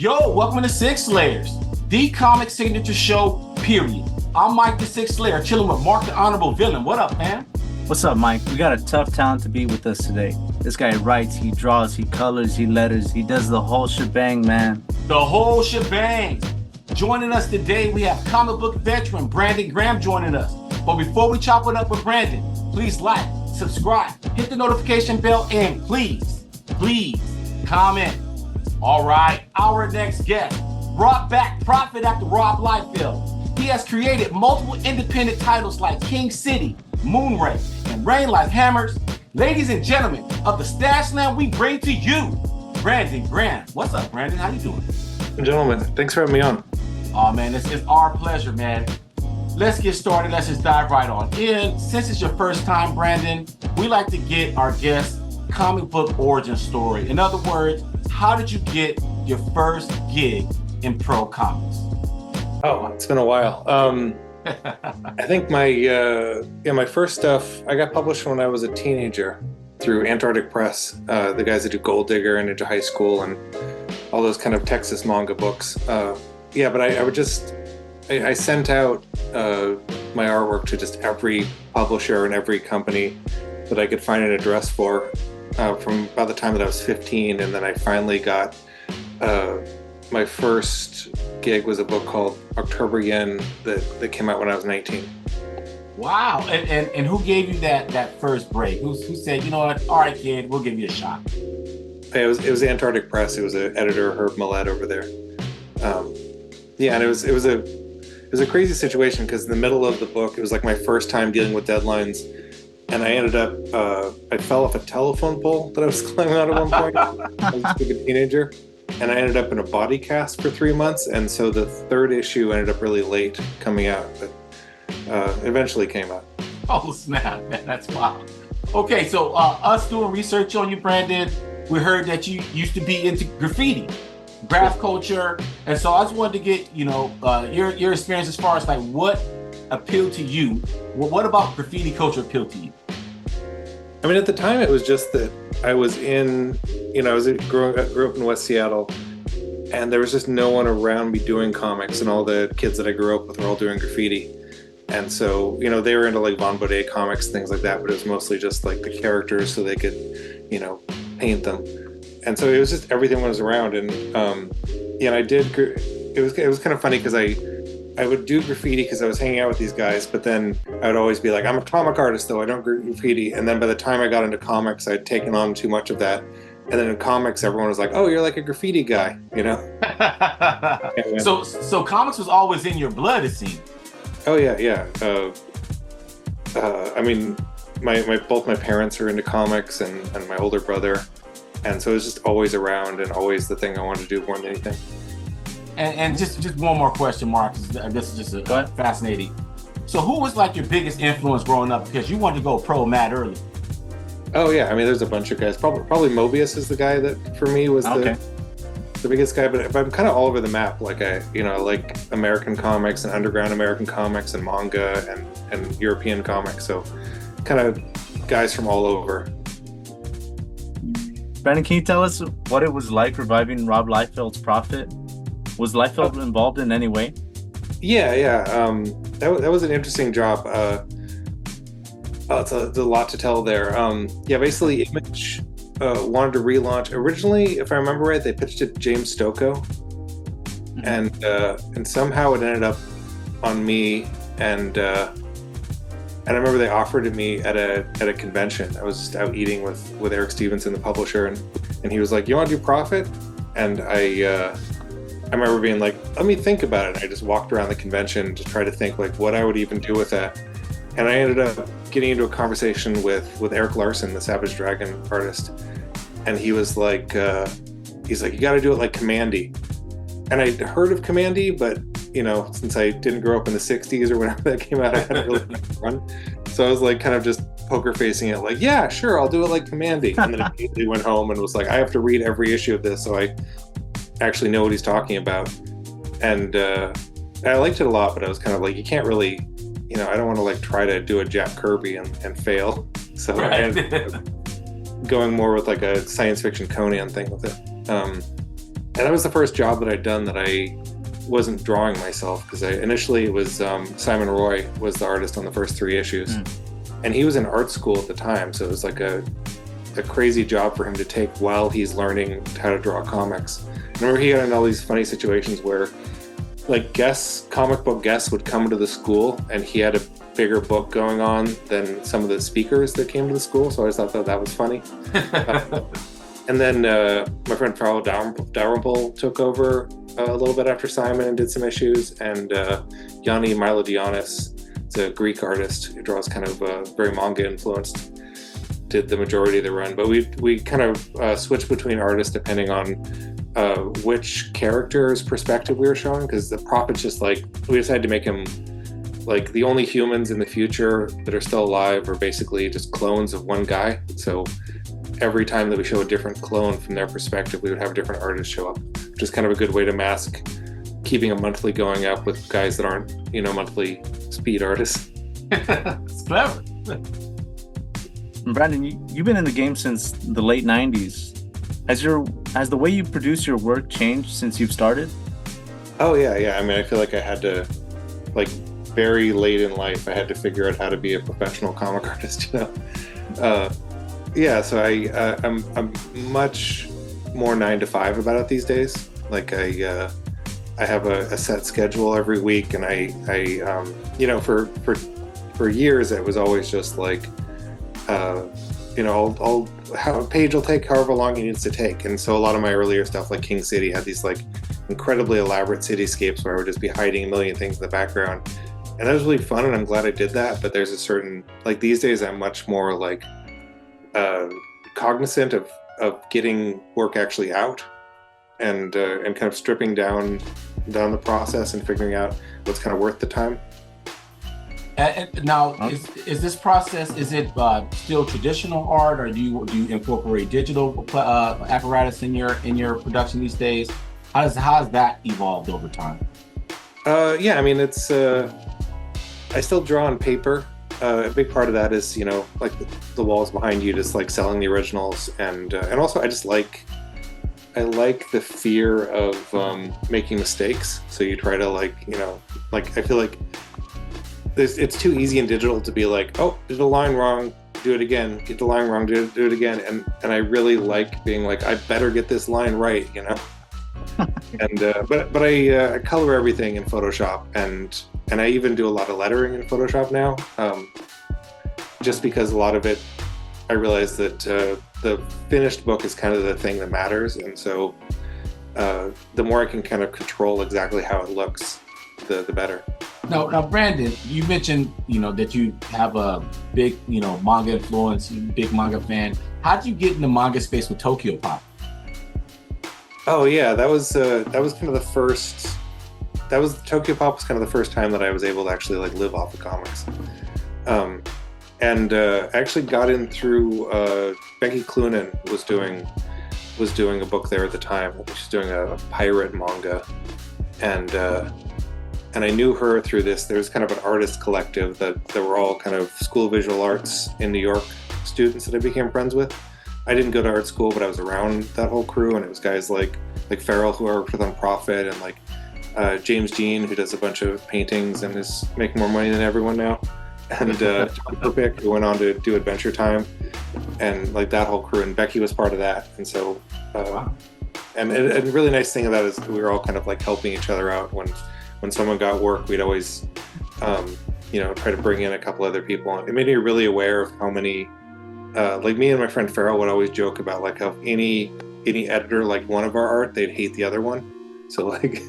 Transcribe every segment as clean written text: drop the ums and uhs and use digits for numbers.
Yo, welcome to Six Layers, the comic signature show, period. I'm Mike the Sixth Layer, chilling with Mark the Honorable Villain. What up, man? What's up, Mike? We got a tough talent to be with us today. This guy writes, he draws, he colors, he letters, he does the whole shebang, man. The whole shebang. Joining us today, we have comic book veteran Brandon Graham joining us. But before we chop it up with Brandon, please like, subscribe, hit the notification bell, and please comment. All right, our next guest brought back profit after Rob Liefeld. He has created multiple independent titles like King City, Moonray, and Rain Like Hammers. Ladies and gentlemen, of the Stash Land, we bring to you Brandon Graham. What's up, Brandon? How you doing? Gentlemen, thanks for having me on. Oh man, it's our pleasure, man. Let's get started. Let's just dive right on in. Since it's your first time, Brandon, we like to get our guests comic book origin story. In other words, how did you get your first gig in pro comics? Oh, it's been a while. I think my first stuff, I got published when I was a teenager through Antarctic Press, the guys that do Gold Digger and Ninja High School and all those kind of Texas manga books. But I sent out my artwork to just every publisher and every company that I could find an address for from about the time that I was 15, and then I finally got my first gig was a book called October Yen that came out when I was 19. Wow. And who gave you that first break? Who said, you know what, all right, kid, we'll give you a shot? It was Antarctic Press. It was an editor, Herb Millett, over there. And it was a crazy situation because in the middle of the book, it was like my first time dealing with deadlines, and I ended up I fell off a telephone pole that I was climbing out at one point. I was a teenager, and I ended up in a body cast for 3 months, and so the third issue ended up really late coming out, but eventually came out. Oh snap, man, that's wild. Okay, so us doing research on you, Brandon, we heard that you used to be into graffiti, graph culture, and so I just wanted to get your experience as far as like what appealed to you. What about graffiti culture appealed to you? I mean, at the time, it was just that I was grew up in West Seattle, and there was just no one around me doing comics, and all the kids that I grew up with were all doing graffiti. And so, they were into like Von Baudet comics, things like that, but it was mostly just like the characters so they could, paint them. And so it was just everything was around. And I did, it was kind of funny because I would do graffiti because I was hanging out with these guys, but then I would always be like, I'm a comic artist though, I don't do graffiti. And then by the time I got into comics, I'd taken on too much of that. And then in comics, everyone was like, oh, you're like a graffiti guy, So comics was always in your blood, it seemed. Oh yeah. I mean, both my parents are into comics and my older brother. And so it was just always around and always the thing I wanted to do more than anything. And just one more question, Mark. This is just fascinating. So who was like your biggest influence growing up? Because you wanted to go pro mad early. Oh yeah, I mean, there's a bunch of guys. Probably Mobius is the guy that for me was the biggest guy. But I'm kind of all over the map. Like I like American comics and underground American comics and manga and European comics. So kind of guys from all over. Brandon, can you tell us what it was like reviving Rob Liefeld's Prophet? Was Liefeld involved in any way? Yeah. That was an interesting job. It's a lot to tell there. Basically Image wanted to relaunch. Originally, if I remember right, they pitched it to James Stokoe, and somehow it ended up on me. And I remember they offered it me at a convention. I was just out eating with Eric Stevenson, the publisher, and he was like, "You want to do Prophet?" And I remember being like, let me think about it. And I just walked around the convention to try to think like what I would even do with that. And I ended up getting into a conversation with Eric Larson, the Savage Dragon artist. And he was like, you got to do it like Commandy. And I'd heard of Commandy, but since I didn't grow up in the 60s or whenever that came out, I hadn't really run. So I was like kind of just poker facing it like, yeah, sure, I'll do it like Commandy. And then immediately went home and was like, I have to read every issue of this so I actually know what he's talking about. And I liked it a lot, but I was kind of like, you can't really, I don't want to like try to do a Jack Kirby and fail. So right. I ended up going more with like a science fiction Conan thing with it. that was the first job that I'd done that I wasn't drawing myself, because initially it was Simon Roy was the artist on the first 3 issues, and he was in art school at the time, so it was like a crazy job for him to take while he's learning how to draw comics. I remember he got in all these funny situations where like comic book guests would come to the school and he had a bigger book going on than some of the speakers that came to the school, so I just thought that was funny. And then my friend Farrell Dalrymple took over a little bit after Simon and did some issues, and Yanni Milodianis, is a Greek artist who draws kind of very manga influenced, did the majority of the run. But we kind of switched between artists depending on which character's perspective we were showing, because the Prophet's just like, we decided to make him like the only humans in the future that are still alive are basically just clones of one guy. So every time that we show a different clone from their perspective, we would have a different artist show up, which is kind of a good way to mask keeping a monthly going up with guys that aren't, monthly speed artists. It's clever. Brandon, you've been in the game since the late 90s. Has the way you produce your work changed since you've started? Oh yeah. I mean, I feel like I had to, like, very late in life, I had to figure out how to be a professional comic artist. Yeah, so I'm much more 9 to 5 about it these days. Like I have a set schedule every week, and I for years it was always just like, a page will take however long it needs to take. And so a lot of my earlier stuff, like King City, had these like incredibly elaborate cityscapes where I would just be hiding a million things in the background. And that was really fun, and I'm glad I did that. But there's a certain, like, these days I'm much more like cognizant of getting work actually out, and kind of stripping down the process and figuring out what's kind of worth the time. Now, is this process, is it still traditional art, or do you incorporate digital apparatus in your production these days? How has that evolved over time? Yeah, I mean, it's I still draw on paper. A big part of that is, like the walls behind you, just like selling the originals, and also I like the fear of making mistakes. So you try to I feel like it's too easy in digital to be like, oh, did a line wrong, do it again. Get the line wrong, do it again. And I really like being like, I better get this line right, And but I color everything in Photoshop, and I even do a lot of lettering in Photoshop now, just because a lot of it, I realize that the finished book is kind of the thing that matters, and so the more I can kind of control exactly how it looks, the better. Now, Brandon, you mentioned that you have a big manga influence, big manga fan. How did you get in the manga space with Tokyopop? Oh yeah, that was kind of the first. Tokyopop was kind of the first time that I was able to actually like live off of comics, and I actually got in through Becky Cloonan was doing a book there at the time. She's doing a pirate manga, and I knew her through this. There's kind of an artist collective that were all kind of school of visual arts in New York students that I became friends with. I didn't go to art school, but I was around that whole crew, and it was guys like Farrell, who I worked with on Prophet, and like James Jean, who does a bunch of paintings and is making more money than everyone now, and John Perpick, who went on to do Adventure Time, and like that whole crew, and Becky was part of that. And so and a really nice thing of that is we were all kind of like helping each other out. When someone got work, we'd always try to bring in a couple other people. It made me really aware of how many like me and my friend Farrell would always joke about like how any editor liked one of our art, they'd hate the other one. So like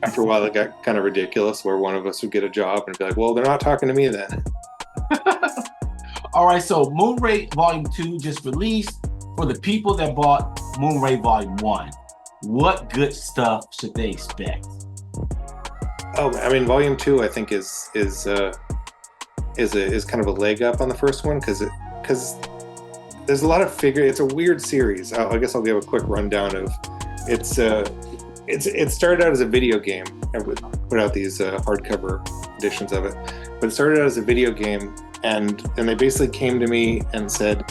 after a while it got kind of ridiculous where one of us would get a job and be like, well, they're not talking to me then. All right, so Moonray Volume 2 just released. For the people that bought Moonray Volume 1, what good stuff should they expect? Oh, I mean, Volume 2 I think is kind of a leg up on the first one, because there's a lot of it's a weird series. I guess I'll give a quick rundown of it started out as a video game. I would put out these hardcover editions of it, but it started out as a video game, and they basically came to me and said,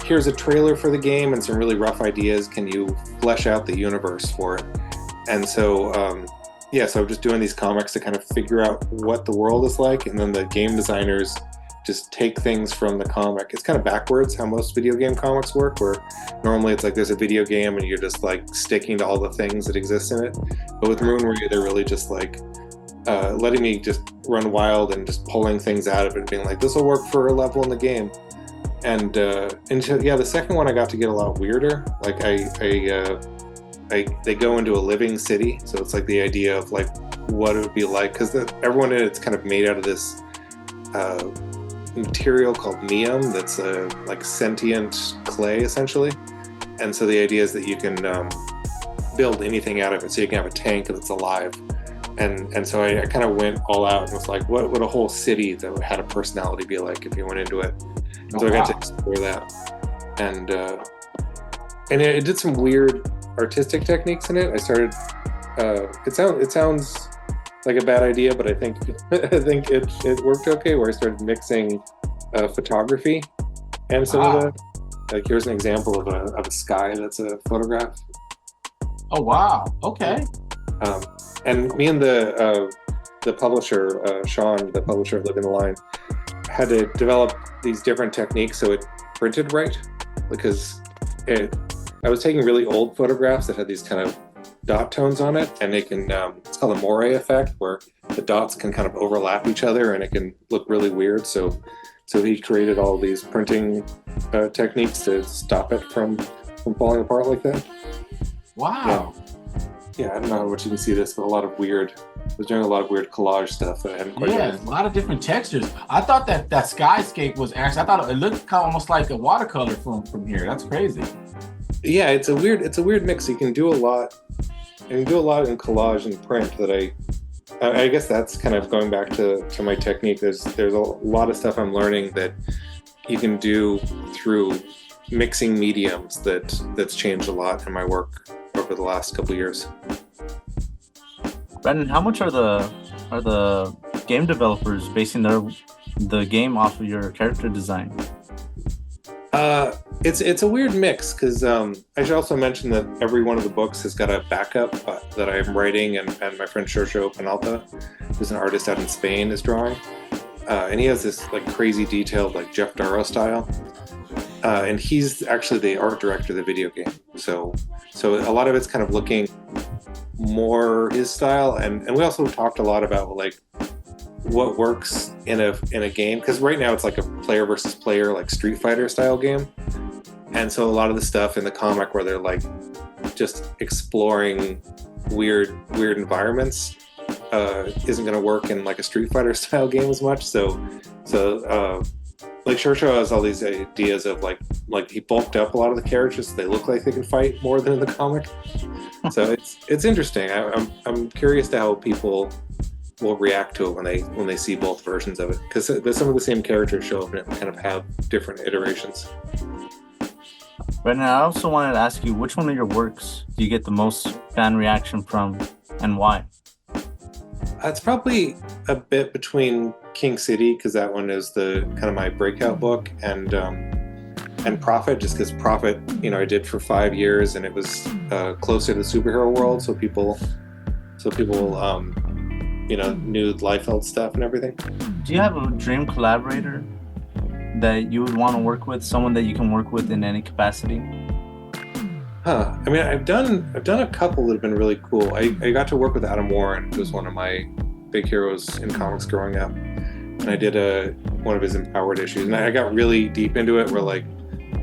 here's a trailer for the game and some really rough ideas. Can you flesh out the universe for it? And so, so I'm just doing these comics to kind of figure out what the world is like, and then the game designers just take things from the comic. It's kind of backwards how most video game comics work, where normally it's like there's a video game and you're just like sticking to all the things that exist in it. But with Moonray, they're really just like letting me just run wild and just pulling things out of it, being like, this will work for a level in the game. And the second one I got to get a lot weirder. Like they go into a living city, so it's like the idea of like what it would be like, because everyone in it's kind of made out of this material called neum that's like sentient clay essentially. And so the idea is that you can build anything out of it, so you can have a tank that's alive. And so I kind of went all out and was like, what would a whole city that had a personality be like if you went into it? And so I got to explore that, and it did some weird artistic techniques in it. I started. It sounds like a bad idea, but I think it worked okay. Where I started mixing photography and some of the, like, here's an example of a sky that's a photograph. Oh wow! Okay. And me and the publisher, Sean, the publisher of Living the Line, had to develop these different techniques so it printed right, because I was taking really old photographs that had these kind of dot tones on it, and they can it's called a Moonray effect, where the dots can kind of overlap each other and it can look really weird. So he created all these printing techniques to stop it from falling apart like that. Wow. Yeah, I don't know how much you can see this, but I was doing a lot of weird collage stuff that I hadn't quite done. A lot of different textures. I thought that skyscape was actually, I thought it looked kind of almost like a watercolor from here. That's crazy. Yeah, it's a weird mix. You can do a lot. You can do a lot in collage and print that I guess that's kind of going back to my technique. There's a lot of stuff I'm learning that you can do through mixing mediums that's changed a lot in my work over the last couple of years. Brandon, how much are the game developers basing the game off of your character design? It's a weird mix, because I should also mention that every one of the books has got a backup that I'm writing, and my friend Sergio Penalta, who's an artist out in Spain, is drawing. And he has this like crazy detailed, like Jeff Darrow style. And he's actually the art director of the video game. So a lot of it's kind of looking more his style. And we also talked a lot about like what works in a game, because right now it's like a player versus player, like Street Fighter style game. And so a lot of the stuff in the comic where they're like just exploring weird environments isn't going to work in like a Street Fighter style game as much. So like Sergio has all these ideas of like he bulked up a lot of the characters so they look like they can fight more than in the comic. So it's interesting. I'm curious to how people will react to it when they see both versions of it, because there's some of the same characters show up and it kind of have different iterations. Brandon, I also wanted to ask you, which one of your works do you get the most fan reaction from, and why? It's probably a bit between King City, because that one is the kind of my breakout book, and Prophet, just because Prophet, I did for 5 years, and it was closer to the superhero world, so people knew Liefeld stuff and everything. Do you have a dream collaborator that you would want to work with, someone that you can work with in any capacity? I mean, I've done a couple that have been really cool. I got to work with Adam Warren, who was one of my big heroes in comics growing up, and I did one of his Empowered issues, and I got really deep into it, where like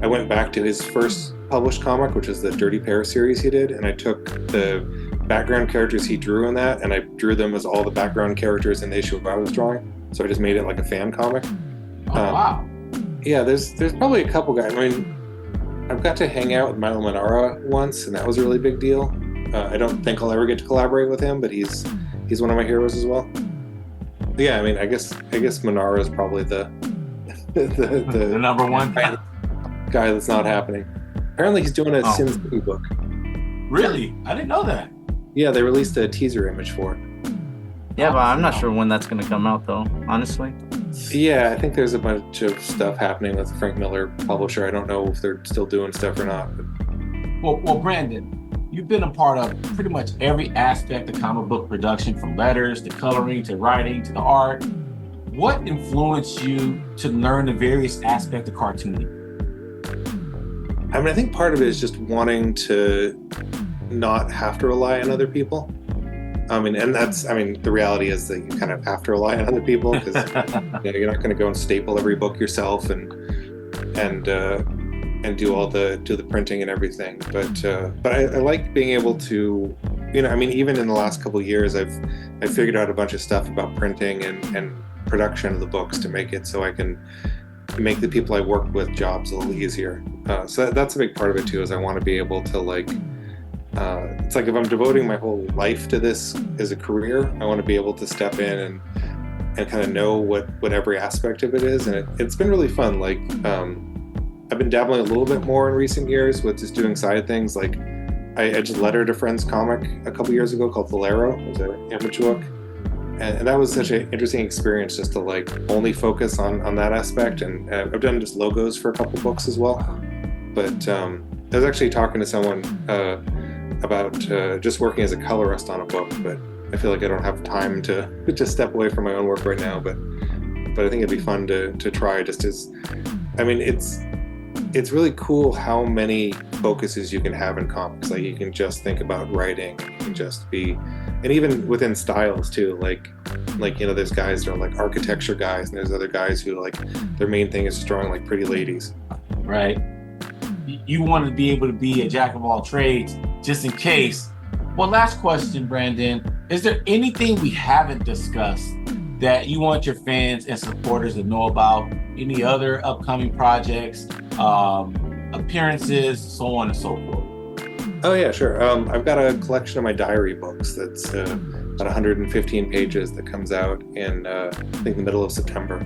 I went back to his first published comic, which is the Dirty Pair series he did, and I took the background characters he drew in that, and I drew them as all the background characters in the issue I was drawing. So I just made it like a fan comic. Wow. Yeah, there's probably a couple guys. I mean, I've got to hang out with Milo Manara once, and that was a really big deal. I don't think I'll ever get to collaborate with him, but he's one of my heroes as well. But yeah, I mean, I guess Manara is probably the number one guy that's not happening. Apparently, he's doing a Sin City book. Really? I didn't know that. Yeah, they released a teaser image for it. Yeah, but I'm not sure when that's going to come out, though, honestly. Yeah, I think there's a bunch of stuff happening with the Frank Miller publisher. I don't know if they're still doing stuff or not. But... Well, Brandon, you've been a part of pretty much every aspect of comic book production, from letters to coloring to writing to the art. What influenced you to learn the various aspects of cartooning? I mean, I think part of it is just wanting to not have to rely on other people. I mean, and that's, I mean, the reality is that you kind of have to rely on other people because you're not going to go and staple every book yourself and do all the printing and everything. But I like being able to, I mean, even in the last couple of years, I've figured out a bunch of stuff about printing and production of the books to make it so I can make the people I work with jobs a little easier. So that's a big part of it too, is I want to be able to it's like if I'm devoting my whole life to this as a career, I want to be able to step in and kind of know what every aspect of it is. And it's been really fun. Like, I've been dabbling a little bit more in recent years with just doing side things. Like I just lettered a friend's comic a couple years ago called Bolero. It was an image book. And that was such an interesting experience just to only focus on that aspect. And I've done just logos for a couple books as well. But I was actually talking to someone about just working as a colorist on a book, but I feel like I don't have time to just step away from my own work right now. But I think it'd be fun to try, just as, I mean, it's really cool how many focuses you can have in comics. Like you can just think about writing, you can just be, and even within styles too, like there's guys that are like architecture guys, and there's other guys who their main thing is just drawing pretty ladies. Right. You want to be able to be a jack of all trades, just in case. Well, last question, Brandon. Is there anything we haven't discussed that you want your fans and supporters to know about? Any other upcoming projects, appearances, so on and so forth? Oh yeah, sure. I've got a collection of my diary books that's about 115 pages that comes out in I think the middle of September,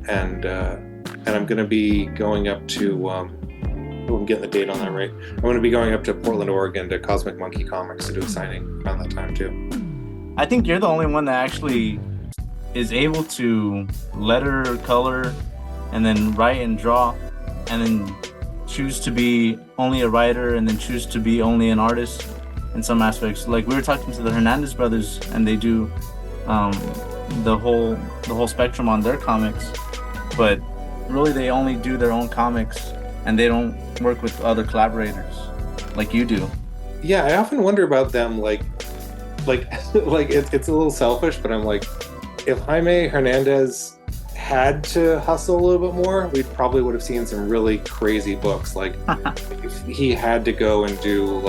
and I'm going to be going up to I'm getting the date on that right. I'm going to be going up to Portland, Oregon to Cosmic Monkey Comics to do a signing around that time too. I think you're the only one that actually is able to letter, color, and then write and draw, and then choose to be only a writer and then choose to be only an artist in some aspects. Like we were talking to the Hernandez brothers, and they do the whole spectrum on their comics, but really they only do their own comics and they don't work with other collaborators like you do. Yeah, I often wonder about them, like it's a little selfish, but I'm like, if Jaime Hernandez had to hustle a little bit more, we probably would have seen some really crazy books. Like if he had to go and do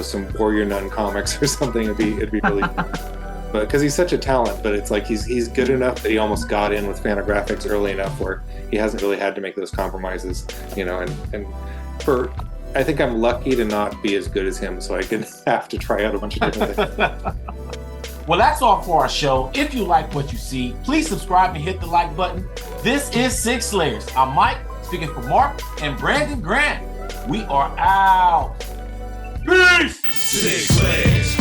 some Warrior Nun comics or something, it'd be really but because he's such a talent, but it's like he's good enough that he almost got in with Fantagraphics early enough where he hasn't really had to make those compromises, and I think I'm lucky to not be as good as him, so I can have to try out a bunch of different things. Well, that's all for our show. If you like what you see, please subscribe and hit the like button. This is Six Layers. I'm Mike, speaking for Mark and Brandon Grant. We are out. Peace! 6 Layers.